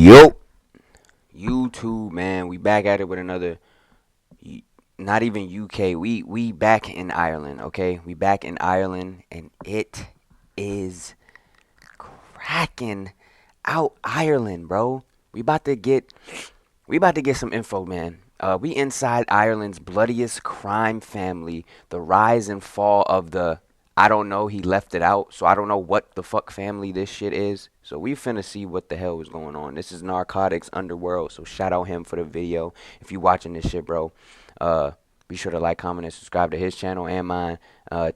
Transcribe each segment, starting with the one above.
Yo, YouTube, man, we back at it with another. Not even UK. We back in Ireland. Okay, we back in Ireland, and it is cracking out Ireland, bro. We about to get some info, man. We inside Ireland's bloodiest crime family, the rise and fall of the. I don't know. He left it out, so I don't know what the fuck family this shit is. So we finna see what the hell is going on. This is Narcotics Underworld, so shout out him for the video. If you watching this shit, bro, be sure to like, comment, and subscribe to his channel and mine.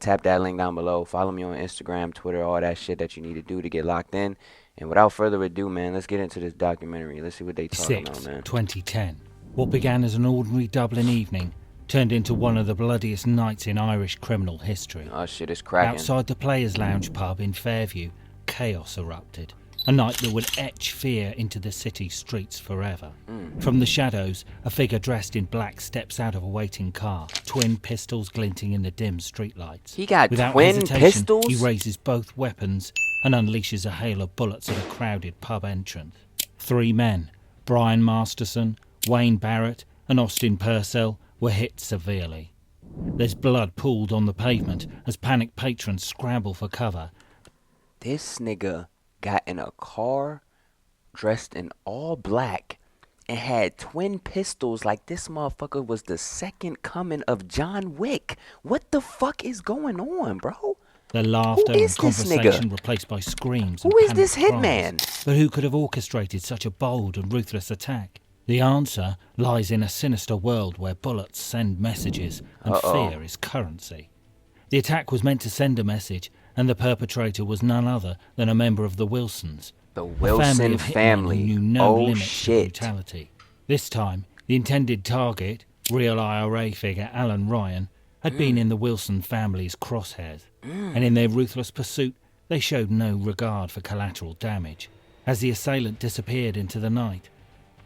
Tap that link down below. Follow me on Instagram, Twitter, all that shit that you need to do to get locked in. And without further ado, man, let's get into this documentary. Let's see what they talking about, man. 2010. What began as an ordinary Dublin evening turned into one of the bloodiest nights in Irish criminal history. Oh shit, it's cracking. Outside the Players Lounge pub in Fairview, chaos erupted. A night that would etch fear into the city streets forever. From the shadows, a figure dressed in black steps out of a waiting car, twin pistols glinting in the dim streetlights. He got Without twin hesitation, pistols? he raises both weapons and unleashes a hail of bullets at a crowded pub entrance. Three men, Brian Masterson, Wayne Barrett and Austin Purcell, were hit severely. There's blood pooled on the pavement as panicked patrons scramble for cover. This nigga got in a car dressed in all black and had twin pistols like this motherfucker was the second coming of John Wick. What the fuck is going on, bro? Their laughter Who and is this conversation nigga? replaced by screams and Who is panicked this cries. hitman? But who could have orchestrated such a bold and ruthless attack? The answer lies in a sinister world where bullets send messages and fear is currency. The attack was meant to send a message, and the perpetrator was none other than a member of the Wilsons. The A Wilson of hitmen family. who knew no Oh limits to shit. brutality. This time, the intended target, real IRA figure Alan Ryan, had been in the Wilson family's crosshairs, and in their ruthless pursuit, they showed no regard for collateral damage. As the assailant disappeared into the night,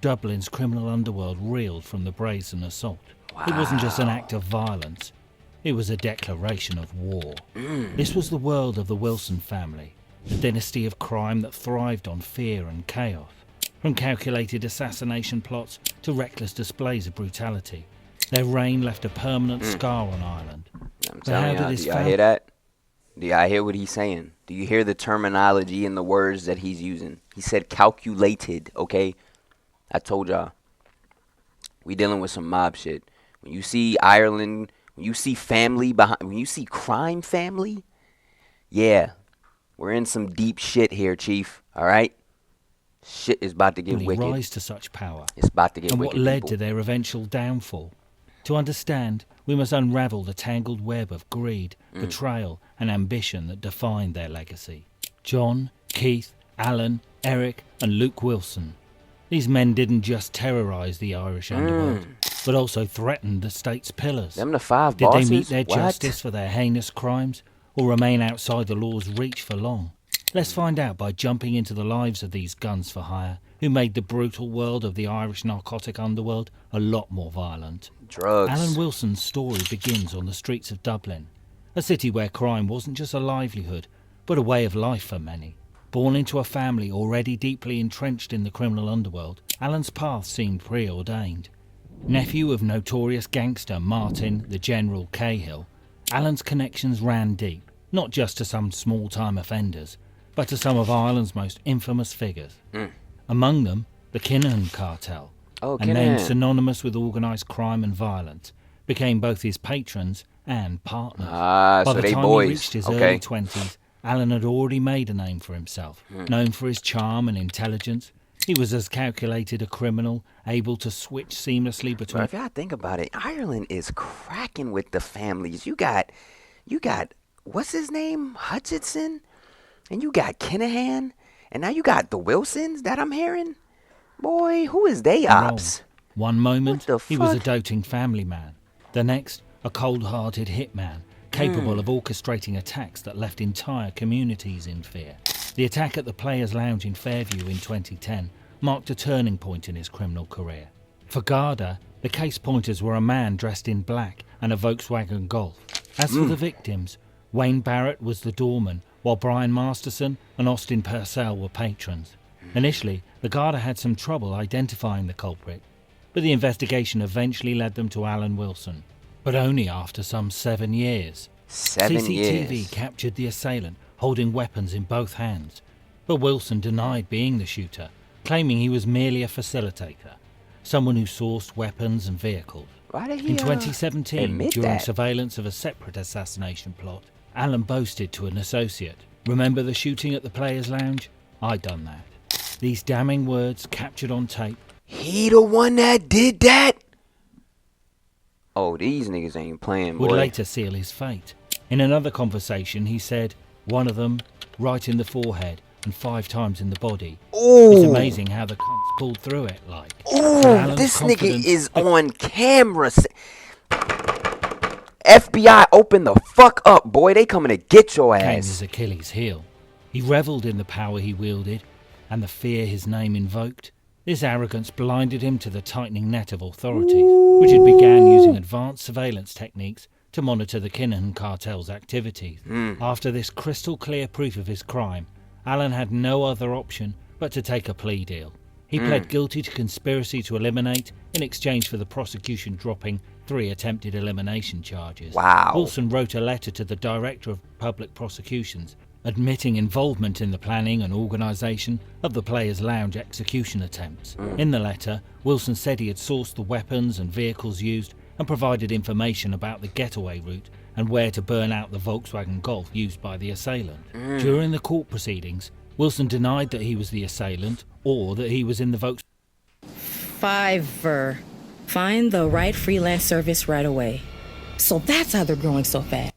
Dublin's criminal underworld reeled from the brazen assault. It wasn't just an act of violence, it was a declaration of war. This was the world of the Wilson family, a dynasty of crime that thrived on fear and chaos. From calculated assassination plots to reckless displays of brutality, their reign left a permanent scar on Ireland. I'm But telling how did y'all, this do y'all hear that? Do y'all hear what he's saying? Do you hear the terminology and the words that he's using? He said calculated, okay? I told y'all, we dealing with some mob shit. When you see Ireland, when you see family behind, when you see crime family, yeah, we're in some deep shit here, Chief. All right, shit is about to get really wicked. rise to such power, It's about to get and wicked. what led people. to their eventual downfall. To understand, we must unravel the tangled web of greed, betrayal, and ambition that defined their legacy. John, Keith, Alan, Eric, and Luke Wilson. These men didn't just terrorise the Irish underworld, but also threatened the state's pillars. Them the five Did bosses? they meet their What? justice for their heinous crimes, or remain outside the law's reach for long? Let's find out by jumping into the lives of these guns for hire, who made the brutal world of the Irish narcotic underworld a lot more violent. Drugs. Alan Wilson's story begins on the streets of Dublin, a city where crime wasn't just a livelihood, but a way of life for many. Born into a family already deeply entrenched in the criminal underworld, Alan's path seemed preordained. Nephew of notorious gangster Martin the General Cahill, Alan's connections ran deep, not just to some small-time offenders, but to some of Ireland's most infamous figures. Among them, the Kinahan cartel, Oh, a name Kinahan. synonymous with organised crime and violence, became both his patrons and partners. Ah, By so the they time boys. he reached his Okay. early 20s, Alan had already made a name for himself. Known for his charm and intelligence, he was as calculated a criminal, able to switch seamlessly Bro, between... if y'all think about it, Ireland is cracking with the families. You got, what's his name, Hutchinson, and you got Kinahan, and now you got the Wilsons that I'm hearing. Boy, who is they ops? One moment, What the he was a fuck? doting family man. The next, a cold-hearted hitman, capable of orchestrating attacks that left entire communities in fear. The attack at the Players Lounge in Fairview in 2010 marked a turning point in his criminal career. For Garda, the case pointers were a man dressed in black and a Volkswagen Golf. As for the victims, Wayne Barrett was the doorman, while Brian Masterson and Austin Purcell were patrons. Initially, the Garda had some trouble identifying the culprit, but the investigation eventually led them to Alan Wilson. But only after some 7 years. 7 CCTV years. captured the assailant holding weapons in both hands, but Wilson denied being the shooter, claiming he was merely a facilitator, someone who sourced weapons and vehicles. Why did he In 2017, admit during that? surveillance of a separate assassination plot, Alan boasted to an associate, "Remember the shooting at the Players' Lounge? I done that." These damning words, captured on tape, He the one that did that? Oh, these niggas ain't playing, boy. would later seal his fate. In another conversation, he said, "One of them, right in the forehead and 5 times in the body." Ooh. It's amazing how the cunts pulled through it, like. And Ooh, Alan's this nigga confidence- is on camera. FBI, open the fuck up, boy. They coming to get your Came ass. his Achilles heel. He revelled in the power he wielded and the fear his name invoked. This arrogance blinded him to the tightening net of authorities, which had began using advanced surveillance techniques to monitor the Kinahan cartel's activities. After this crystal clear proof of his crime, Alan had no other option but to take a plea deal. He pled guilty to conspiracy to eliminate in exchange for the prosecution dropping 3 attempted elimination charges. Wow. Wilson wrote a letter to the Director of Public Prosecutions admitting involvement in the planning and organisation of the Players' Lounge execution attempts. In the letter, Wilson said he had sourced the weapons and vehicles used and provided information about the getaway route and where to burn out the Volkswagen Golf used by the assailant. During the court proceedings, Wilson denied that he was the assailant or that he was in the Fiverr. Find the right freelance service right away. So that's how they're growing so fast.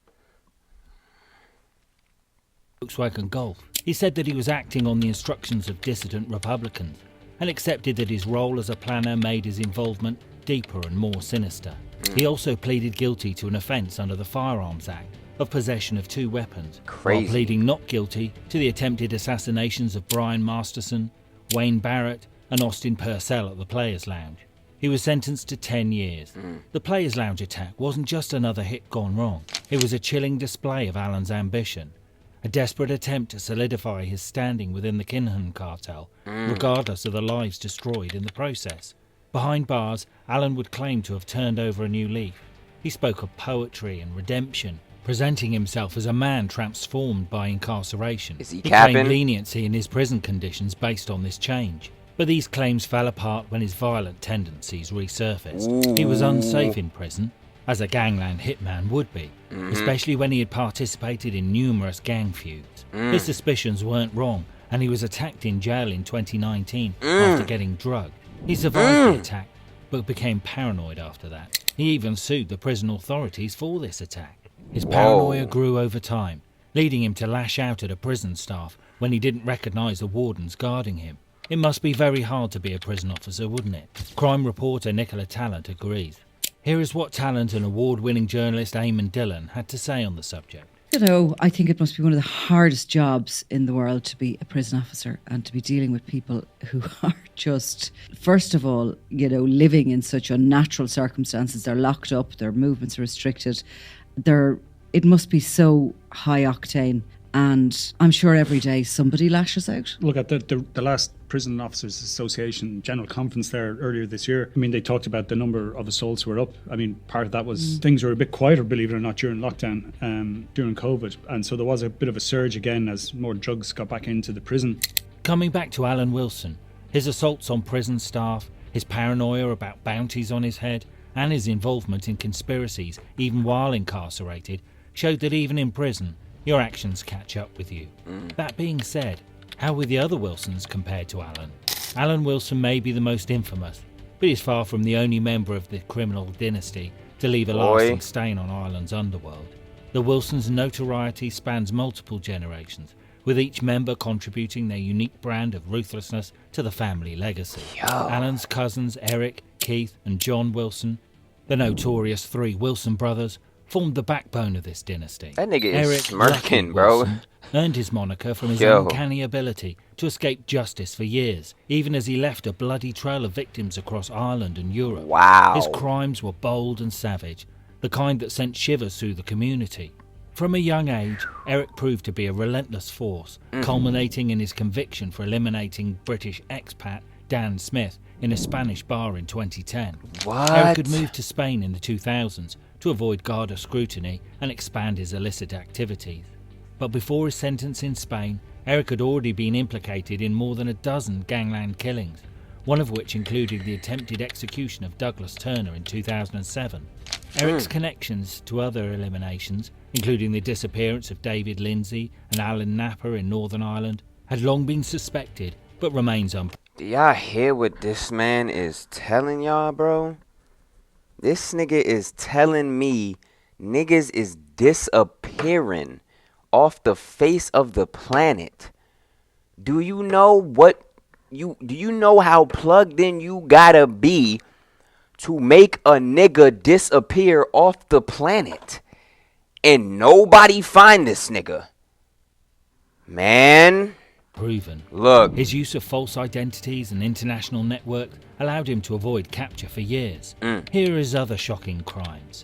Volkswagen Golf. He said that he was acting on the instructions of dissident Republicans and accepted that his role as a planner made his involvement deeper and more sinister. He also pleaded guilty to an offence under the Firearms Act of possession of 2 weapons, Crazy. while pleading not guilty to the attempted assassinations of Brian Masterson, Wayne Barrett and Austin Purcell at the Players' Lounge. He was sentenced to 10 years. The Players' Lounge attack wasn't just another hit gone wrong. It was a chilling display of Alan's ambition, a desperate attempt to solidify his standing within the Kinahan cartel, regardless of the lives destroyed in the process. Behind bars, Alan would claim to have turned over a new leaf. He spoke of poetry and redemption, presenting himself as a man transformed by incarceration. Is he claimed capping? leniency in his prison conditions based on this change. But these claims fell apart when his violent tendencies resurfaced. He was unsafe in prison, as a gangland hitman would be, especially when he had participated in numerous gang feuds. His suspicions weren't wrong, and he was attacked in jail in 2019 after getting drugged. He survived the attack, but became paranoid after that. He even sued the prison authorities for this attack. His paranoia grew over time, leading him to lash out at a prison staff when he didn't recognise the wardens guarding him. It must be very hard to be a prison officer, wouldn't it? Crime reporter Nicola Tallant agrees. Here is what Tallant and award-winning journalist Eamon Dillon had to say on the subject. You know, I think it must be one of the hardest jobs in the world to be a prison officer and to be dealing with people who are just, first of all, you know, living in such unnatural circumstances. They're locked up, their movements are restricted. It must be so high octane. And I'm sure every day somebody lashes out. Look at the last Prison Officers Association General Conference there earlier this year. I mean, they talked about the number of assaults were up. I mean, part of that was things were a bit quieter, believe it or not, during lockdown, during COVID. And so there was a bit of a surge again as more drugs got back into the prison. Coming back to Alan Wilson, his assaults on prison staff, his paranoia about bounties on his head, and his involvement in conspiracies, even while incarcerated, showed that even in prison, your actions catch up with you. That being said, how were the other Wilsons compared to Alan? Alan Wilson may be the most infamous, but he's far from the only member of the criminal dynasty to leave a lasting stain on Ireland's underworld. The Wilsons' notoriety spans multiple generations, with each member contributing their unique brand of ruthlessness to the family legacy. Alan's cousins Eric, Keith and John Wilson, the notorious 3 Wilson brothers, formed the backbone of this dynasty. That nigga is Eric smirking, Lucky bro. Wilson earned his moniker from his Yo. uncanny ability to escape justice for years, even as he left a bloody trail of victims across Ireland and Europe. Wow. His crimes were bold and savage, the kind that sent shivers through the community. From a young age, Eric proved to be a relentless force, culminating in his conviction for eliminating British expat Dan Smith in a Spanish bar in 2010. What? Eric had moved to Spain in the 2000s to avoid Garda scrutiny and expand his illicit activities. But before his sentence in Spain, Eric had already been implicated in more than a dozen gangland killings, one of which included the attempted execution of Douglas Turner in 2007. Eric's connections to other eliminations, including the disappearance of David Lindsay and Alan Napper in Northern Ireland, had long been suspected but remains unproven. Do y'all hear what this man is telling y'all, bro? This nigga is telling me niggas is disappearing off the face of the planet. Do you know how plugged in you gotta be to make a nigga disappear off the planet and nobody find this nigga? Man, look. His use of false identities and international networks allowed him to avoid capture for years. Here are his other shocking crimes.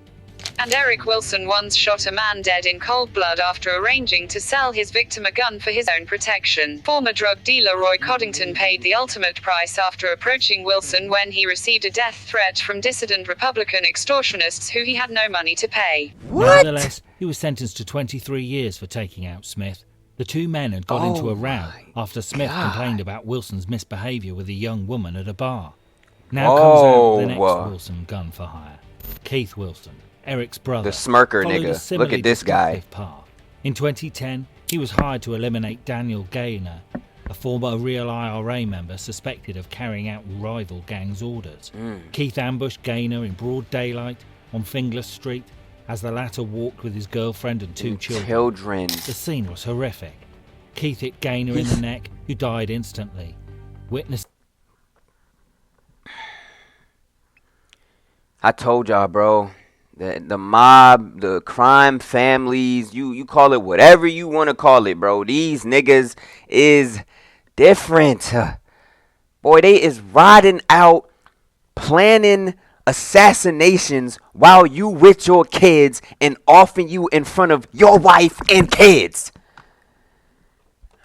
And Eric Wilson once shot a man dead in cold blood after arranging to sell his victim a gun for his own protection. Former drug dealer Roy Coddington paid the ultimate price after approaching Wilson when he received a death threat from dissident Republican extortionists who he had no money to pay. What? Nevertheless, he was sentenced to 23 years for taking out Smith. The two men had got into a row after Smith complained about Wilson's misbehaviour with a young woman at a bar. Now comes out the next Wilson gun for hire. Keith Wilson, Eric's brother, The smirker followed a nigga. similarly Look at this guy. destructive path. In 2010, he was hired to eliminate Daniel Gaynor, a former real IRA member suspected of carrying out rival gangs' orders. Keith ambushed Gaynor in broad daylight on Finglas Street as the latter walked with his girlfriend and two children. The scene was horrific. Keith hit Gaynor in the neck, who died instantly. Witness. I told y'all, bro. The mob, the crime families, you call it whatever you want to call it, bro. These niggas is different. Boy, they is riding out, planning assassinations while you with your kids and offing you in front of your wife and kids.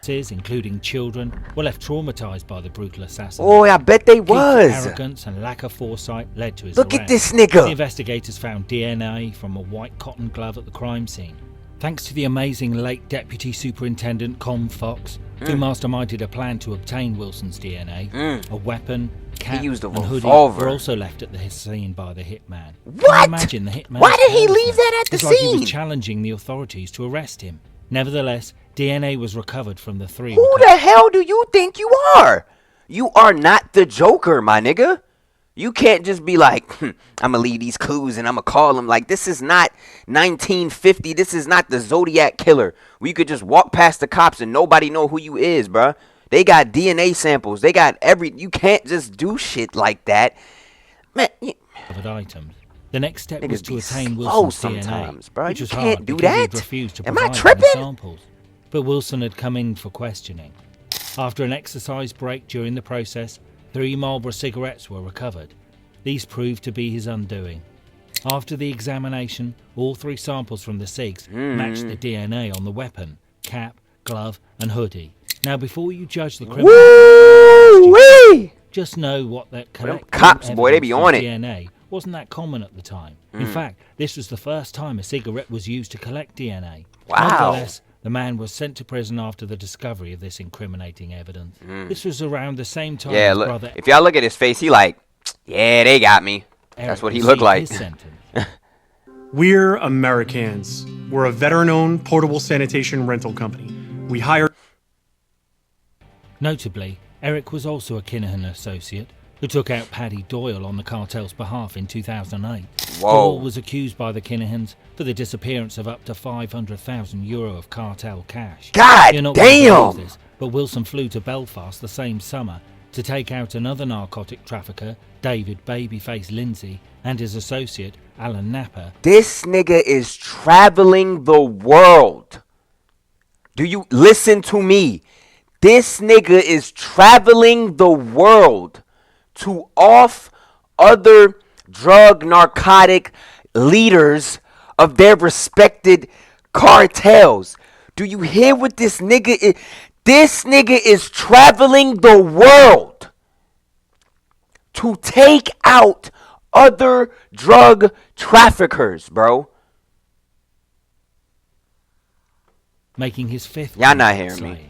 Including children, were left traumatized by the brutal assassination. Oh, I bet they Keith's was. arrogance and lack of foresight led to his Look arrest. at this nigga. The investigators found DNA from a white cotton glove at the crime scene. Thanks to the amazing late Deputy Superintendent Com Fox, who masterminded a plan to obtain Wilson's DNA, a weapon, cap, used a and hoodie revolver. were also left at the scene by the hitman. What? Can you imagine the hitman? Why did he leave that at the It's like he scene? was challenging the authorities to arrest him. Nevertheless, DNA was recovered from the three. Who the hell do you think you are? You are not the Joker, my nigga. You can't just be like, I'm going to leave these clues and I'm going to call them. Like, this is not 1950. This is not the Zodiac Killer, where you could just walk past the cops and nobody know who you is, bruh. They got DNA samples. They got you can't just do shit like that. Man, Items. The next step was niggas to be attain slow Wilson's sometimes, DNA, bruh. which You was can't hard do because that. he'd refused to Am I provide tripping? any samples. But Wilson had come in for questioning. After an exercise break during the process, 3 Marlboro cigarettes were recovered. These proved to be his undoing. After the examination, all 3 samples from the cigs matched the DNA on the weapon, cap, glove, and hoodie. Now, before you judge the criminal, Woo-wee! just know what that collecting cops, boy, they be evidence on of it. DNA wasn't that common at the time. In fact, this was the first time a cigarette was used to collect DNA. Wow. Nevertheless, the man was sent to prison after the discovery of this incriminating evidence. This was around the same time Yeah, his look, brother if y'all look at his face, he like, yeah, they got me. Eric That's what he received looked like. his sentence. We're Americans. We're a veteran-owned portable sanitation rental company. We hire... Notably, Eric was also a Kinahan associate who took out Paddy Doyle on the cartel's behalf in 2008. Whoa. Doyle was accused by the Kinahans for the disappearance of up to €500,000 of cartel cash. God You're not gonna damn! believe this, but Wilson flew to Belfast the same summer to take out another narcotic trafficker, David Babyface Lindsay, and his associate, Alan Napper. This nigga is traveling the world. Do you listen to me? This nigga is traveling the world to off other drug narcotic leaders of their respected cartels. Do you hear what this nigga is? This nigga is traveling the world to take out other drug traffickers, bro. Making his fifth. Y'all not hearing me.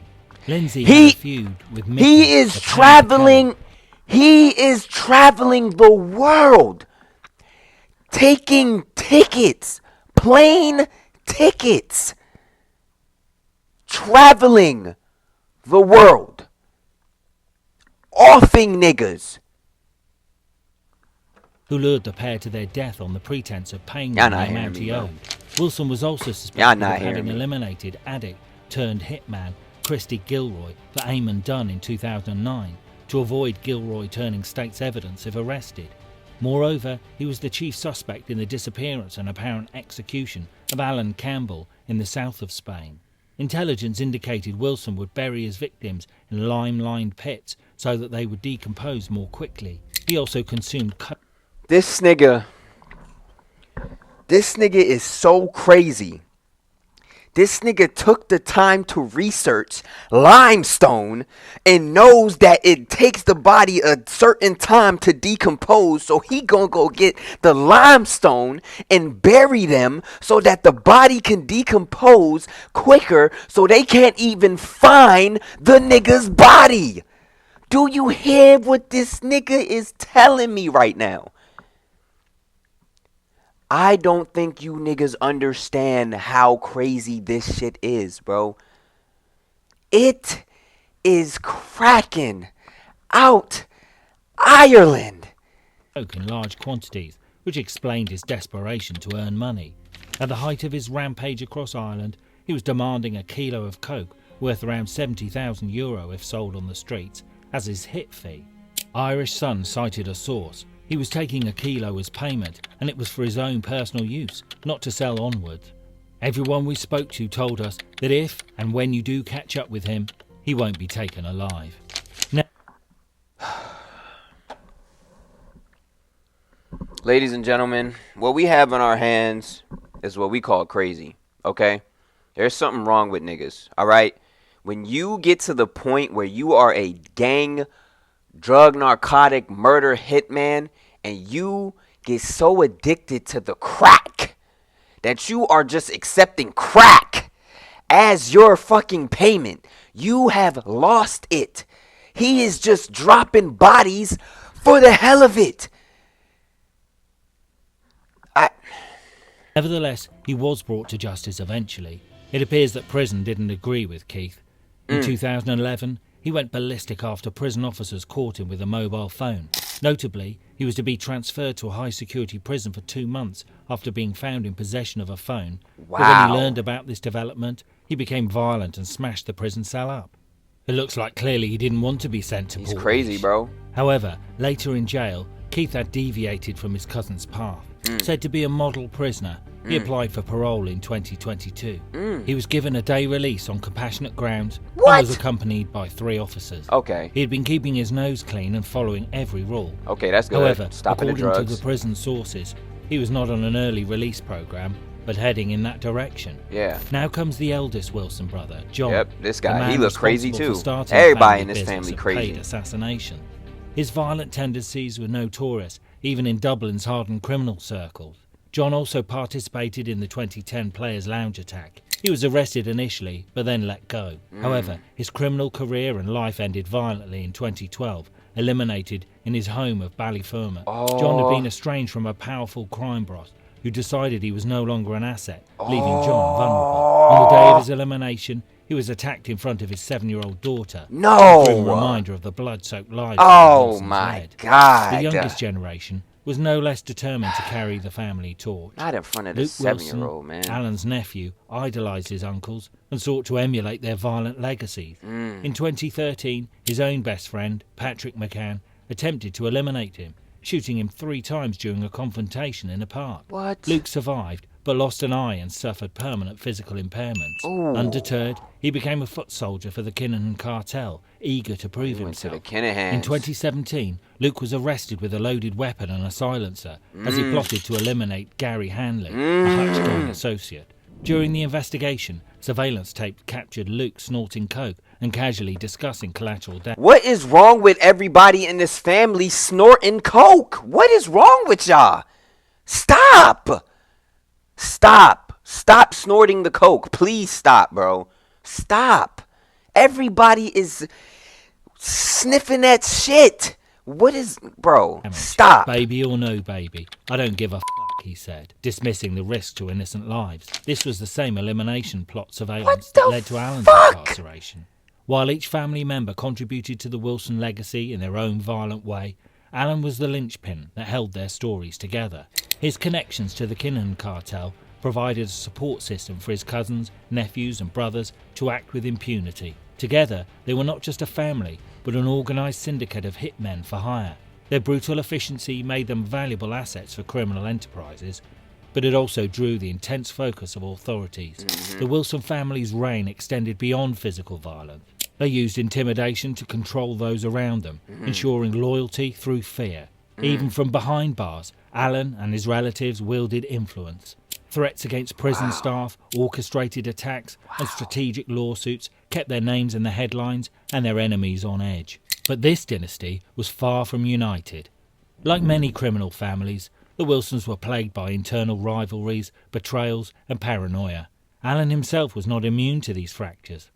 Lindsay had a feud with Mickey, he is traveling. He is traveling the world, taking tickets, plane tickets, traveling the world, offing niggas. Who lured the pair to their death on the pretense of paying them the amount he owed. Wilson was also suspected of having eliminated addict turned hitman Christy Gilroy for Eamon Dunn in 2009 to avoid Gilroy turning state's evidence if arrested. Moreover, he was the chief suspect in the disappearance and apparent execution of Alan Campbell in the south of Spain. Intelligence indicated Wilson would bury his victims in lime-lined pits so that they would decompose more quickly. He also consumed This nigga is so crazy. This nigga took the time to research limestone and knows that it takes the body a certain time to decompose. So he gonna go get the limestone and bury them so that the body can decompose quicker so they can't even find the nigga's body. Do you hear what this nigga is telling me right now? I don't think you niggas understand how crazy this shit is, bro. It is cracking out Ireland. Coke in large quantities, which explained his desperation to earn money. At the height of his rampage across Ireland, he was demanding a kilo of coke, worth around €70,000 if sold on the streets, as his hit fee. Irish Sun cited a source. He was taking a kilo as payment, and it was for his own personal use, not to sell onwards. Everyone we spoke to told us that if and when you do catch up with him, he won't be taken alive. Now, ladies and gentlemen, what we have in our hands is what we call crazy, okay? There's something wrong with niggas, all right? When you get to the point where you are a gang, drug, narcotic, murder hitman, and you get so addicted to the crack that you are just accepting crack as your fucking payment, you have lost it. He is just dropping bodies for the hell of it. Nevertheless, he was brought to justice eventually. It appears that prison didn't agree with Keith. In 2011, he went ballistic after prison officers caught him with a mobile phone. Notably, he was to be transferred to a high-security prison for 2 months after being found in possession of a phone. Wow. But when he learned about this development, he became violent and smashed the prison cell up. It looks like clearly he didn't want to be sent to Portlaoise. He's crazy, bro. However, later in jail, Keith had deviated from his cousin's path. Said to be a model prisoner, he applied for parole in 2022. He was given a day release on compassionate grounds and was accompanied by 3 officers. Okay. He had been keeping his nose clean and following every rule. Okay, that's good. However, Stopping the according drugs. to the prison sources, he was not on an early release program, but heading in that direction. Yeah. Now comes the eldest Wilson brother, John. Yep, this the guy, man he looks crazy responsible too. for starting Everybody the in this business family of crazy. paid assassination. His violent tendencies were notorious, even in Dublin's hardened criminal circles. John also participated in the 2010 Players' Lounge attack. He was arrested initially, but then let go. However, his criminal career and life ended violently in 2012, eliminated in his home of Ballyfermot. John had been estranged from a powerful crime boss who decided he was no longer an asset, leaving John vulnerable. On the day of his elimination, he was attacked in front of his 7-year-old daughter. No! A grim reminder of the blood-soaked lives Oh Wilson's my led. God. The youngest generation was no less determined to carry the family torch. Not in front of the Luke 7-year-old, Wilson, man. Alan's nephew, idolised his uncles and sought to emulate their violent legacies. In 2013, his own best friend, Patrick McCann, attempted to eliminate him, shooting him 3 times during a confrontation in a park. What? Luke survived, but lost an eye and suffered permanent physical impairments. Ooh. Undeterred, he became a foot soldier for the Kinahan cartel, eager to prove Went to himself. the Kinahans. In 2017, Luke was arrested with a loaded weapon and a silencer as he plotted to eliminate Gary Hanley, a Hutch gang associate. During the investigation, surveillance tape captured Luke snorting coke and casually discussing collateral damage. What is wrong with everybody in this family snorting coke? What is wrong with y'all? Stop! Stop! Stop snorting the coke. Please stop, bro. Stop. Everybody is sniffing that shit. What is... Bro, stop. Baby or no baby, I don't give a fuck, he said, dismissing the risk to innocent lives. This was the same elimination plot surveillance that led to Alan's incarceration. While each family member contributed to the Wilson legacy in their own violent way, Alan was the linchpin that held their stories together. His connections to the Kinahan cartel provided a support system for his cousins, nephews and brothers to act with impunity. Together, they were not just a family, but an organised syndicate of hitmen for hire. Their brutal efficiency made them valuable assets for criminal enterprises, but it also drew the intense focus of authorities. The Wilson family's reign extended beyond physical violence. They used intimidation to control those around them, ensuring loyalty through fear. Even from behind bars, Alan and his relatives wielded influence. Threats against prison staff, orchestrated attacks, and strategic lawsuits kept their names in the headlines and their enemies on edge. But this dynasty was far from united. Like many criminal families, the Wilsons were plagued by internal rivalries, betrayals, and paranoia. Alan himself was not immune to these fractures.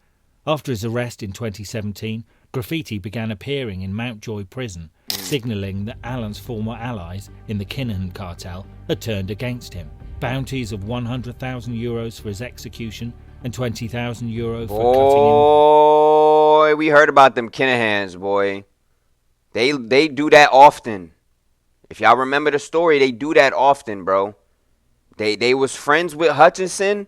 After his arrest in 2017, graffiti began appearing in Mountjoy prison, signalling that Alan's former allies in the Kinahan cartel had turned against him. Bounties of €100,000 for his execution and €20,000 for cutting him. Boy, we heard about them Kinahans, boy. They do that often. If y'all remember the story, they do that often, bro. They was friends with Hutchinson,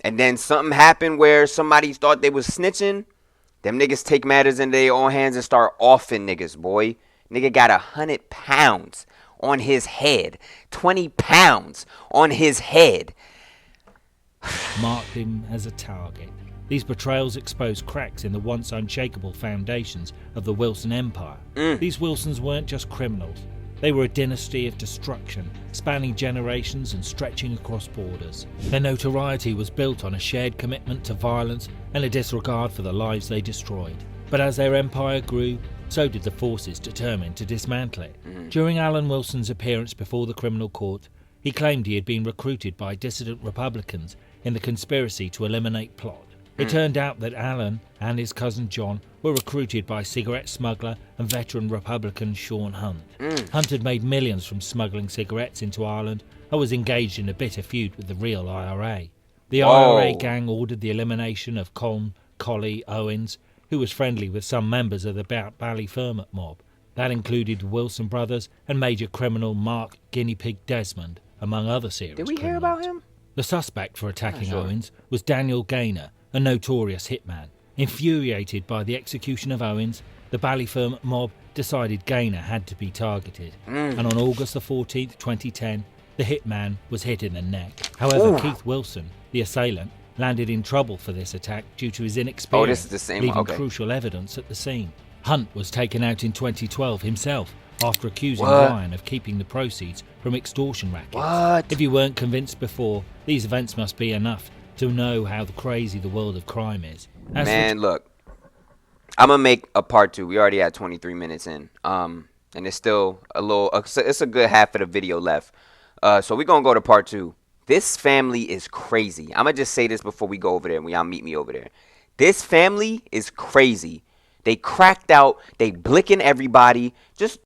and then something happened where somebody thought they was snitching. Them niggas take matters into their own hands and start offing niggas, boy. Nigga got 100 pounds on his head. 20 pounds on his head. Marked him as a target. These betrayals exposed cracks in the once unshakable foundations of the Wilson Empire. These Wilsons weren't just criminals. They were a dynasty of destruction, spanning generations and stretching across borders. Their notoriety was built on a shared commitment to violence and a disregard for the lives they destroyed. But as their empire grew, so did the forces determined to dismantle it. During Alan Wilson's appearance before the criminal court, he claimed he had been recruited by dissident Republicans in the conspiracy to eliminate Plot. It turned out that Alan and his cousin John were recruited by cigarette smuggler and veteran Republican Sean Hunt. Hunt had made millions from smuggling cigarettes into Ireland and was engaged in a bitter feud with the real IRA. The IRA gang ordered the elimination of Colm Colley Owens, who was friendly with some members of the Ballyfermot mob. That included the Wilson brothers and major criminal Mark Guinea Pig Desmond, among other serious criminals. Did we hear about him? The suspect for attacking Owens was Daniel Gaynor, a notorious hitman. Infuriated by the execution of Owens, the Ballyfermot mob decided Gaynor had to be targeted. And on August the 14th, 2010, the hitman was hit in the neck. However, Keith Wilson, the assailant, landed in trouble for this attack due to his inexperience, leaving crucial evidence at the scene. Hunt was taken out in 2012 himself after accusing Ryan of keeping the proceeds from extortion rackets. If you weren't convinced before, these events must be enough to know how crazy the world of crime is. Man, look, I'm gonna make a part 2. We already had 23 minutes in, and it's still it's a good half of the video left. So we're gonna go to part 2. This family is crazy. I'm gonna just say this before we go over there and y'all meet me over there. This family is crazy. They cracked out. They blicking everybody. Just